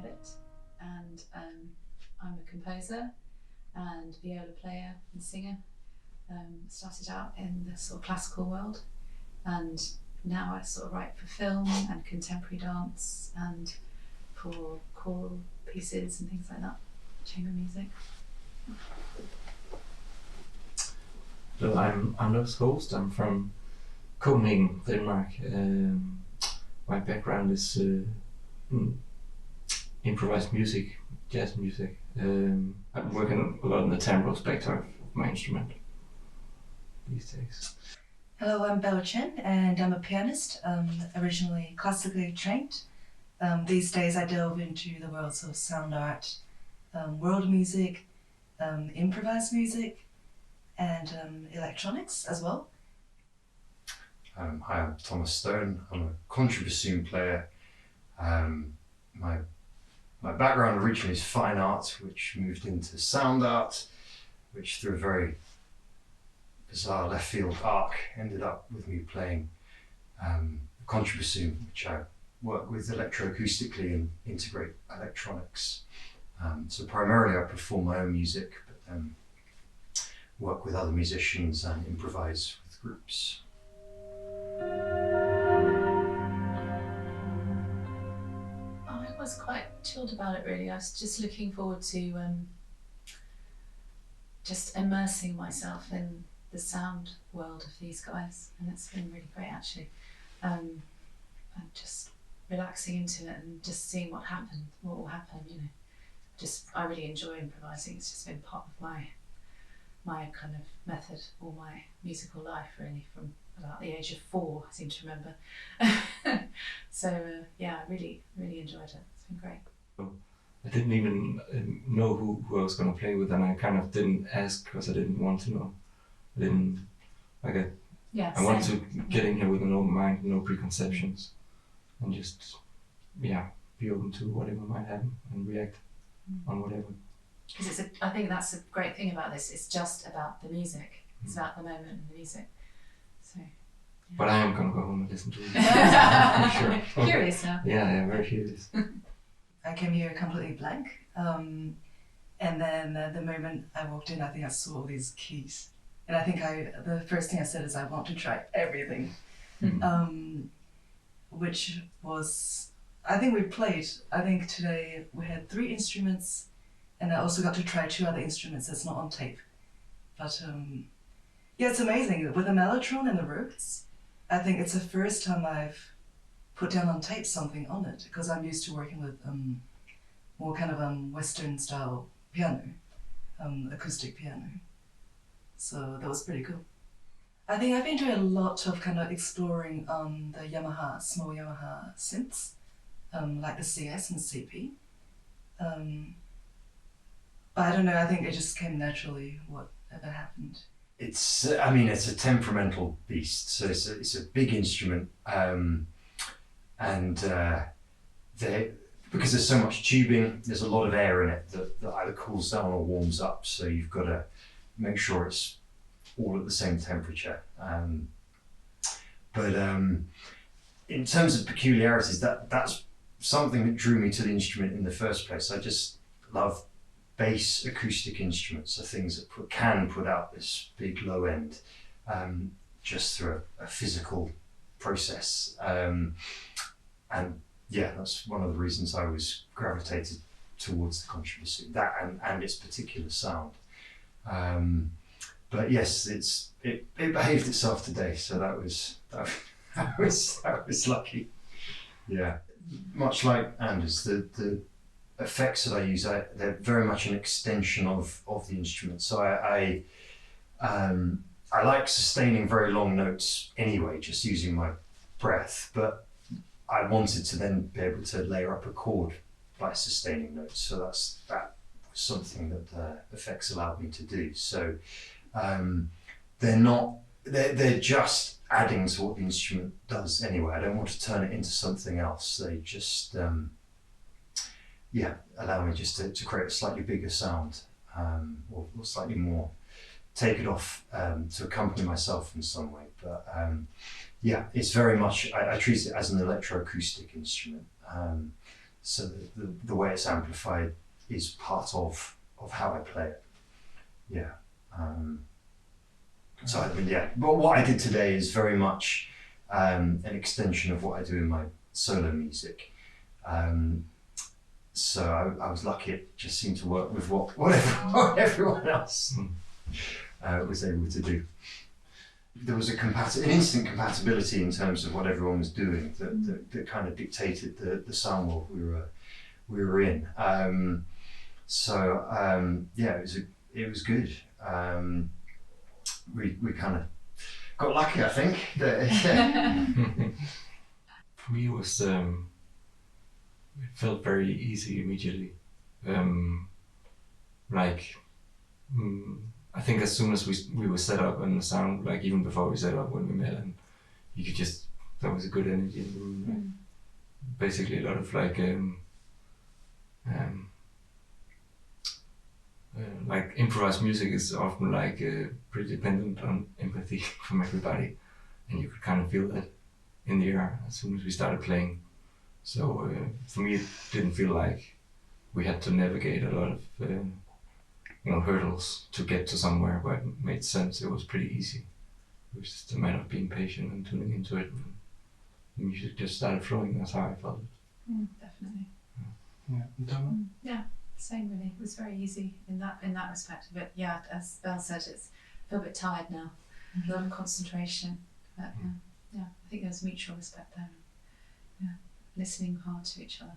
McKevitt, and I'm a composer and viola player and singer. Started out in the sort of classical world, and now I sort of write for film and contemporary dance and for choral pieces and things like that, chamber music. So I'm Holst. I'm from Copenhagen, Denmark. My background is improvised music, jazz music. I'm working a lot in the timbral spectrum of my instrument these days. Hello, I'm Belle Chen, and I'm a pianist, originally classically trained. These days I delve into the worlds of sound art, world music, improvised music, and electronics as well. Hi, I'm Thomas Stone. I'm a contrabassoon player. My background originally is fine art, which moved into sound art, which through a very bizarre left field arc ended up with me playing contrabassoon, which I work with electroacoustically and integrate electronics. So primarily I perform my own music, but then work with other musicians and improvise with groups. I was quite chilled about it really. I was just looking forward to just immersing myself in the sound world of these guys, and it's been really great actually. And just relaxing into it and just seeing what will happen, you know. I really enjoy improvising. It's just been part of my kind of method all my musical life really, from about the age of 4, I seem to remember. So yeah, I really enjoyed it. It's been great. I didn't even know who I was going to play with, and I kind of didn't ask because I didn't want to know. I wanted to get in here with an open mind, no preconceptions, and just be open to whatever might happen and react on whatever. Because I think that's a great thing about this. It's just about the music. It's about the moment and the music. So. Yeah. But I am gonna go home and listen to it. Sure. Curious now. Yeah, very curious. I came here completely blank, and then the moment I walked in, I think I saw all these keys, and I think the first thing I said is I want to try everything, which was, I think today we had 3 instruments, and I also got to try 2 other instruments that's not on tape. But yeah, it's amazing. With the mellotron and the Rhodes, I think it's the first time I've put down on tape something on it, because I'm used to working with more kind of Western style piano, acoustic piano. So that was pretty cool. I think I've been doing a lot of kind of exploring the small Yamaha synths, like the CS and CP. But I don't know, I think it just came naturally, whatever happened. It's a temperamental beast, so it's a big instrument, and because there's so much tubing, there's a lot of air in it that either cools down or warms up, so you've got to make sure it's all at the same temperature. But in terms of peculiarities, that's something that drew me to the instrument in the first place. I just love bass acoustic instruments, so things that can put out this big low end just through a physical process. And yeah, that's one of the reasons I was gravitated towards the contrabassoon, that and its particular sound. But yes, it behaved itself today, so that was lucky. Yeah, much like Anders, the effects that I use, they're very much an extension of the instrument. So I like sustaining very long notes anyway, just using my breath, but I wanted to then be able to layer up a chord by sustaining notes. So that was something that effects allowed me to do. So they're just adding to what the instrument does anyway. I don't want to turn it into something else. They just allow me just to create a slightly bigger sound, or slightly more, take it off to accompany myself in some way. But it's very much, I treat it as an electroacoustic instrument. so the way it's amplified is part of how I play it. Yeah. So I mean, yeah. But what I did today is very much an extension of what I do in my solo music. So I was lucky; it just seemed to work with what everyone else was able to do. There was an instant compatibility in terms of what everyone was doing that kind of dictated the sound world we were in. Yeah, it was good. We kind of got lucky, I think. For me, it felt very easy immediately. I think as soon as we were set up and the sound, like even before we set up when we met, and you could just, there was a good energy in the room. Basically a lot of like improvised music is often pretty dependent on empathy from everybody, and you could kind of feel that in the air as soon as we started playing. So for me, it didn't feel like we had to navigate a lot of hurdles to get to somewhere where it made sense. It was pretty easy. It was just a matter of being patient and tuning into it, and the music just started flowing. That's how I felt it. Definitely. Yeah, Donna? Yeah, same really. It was very easy in that respect. But yeah, as Belle said, it's I feel a bit tired now. A lot of concentration. But yeah, I think there's mutual respect there. Yeah, listening hard to each other.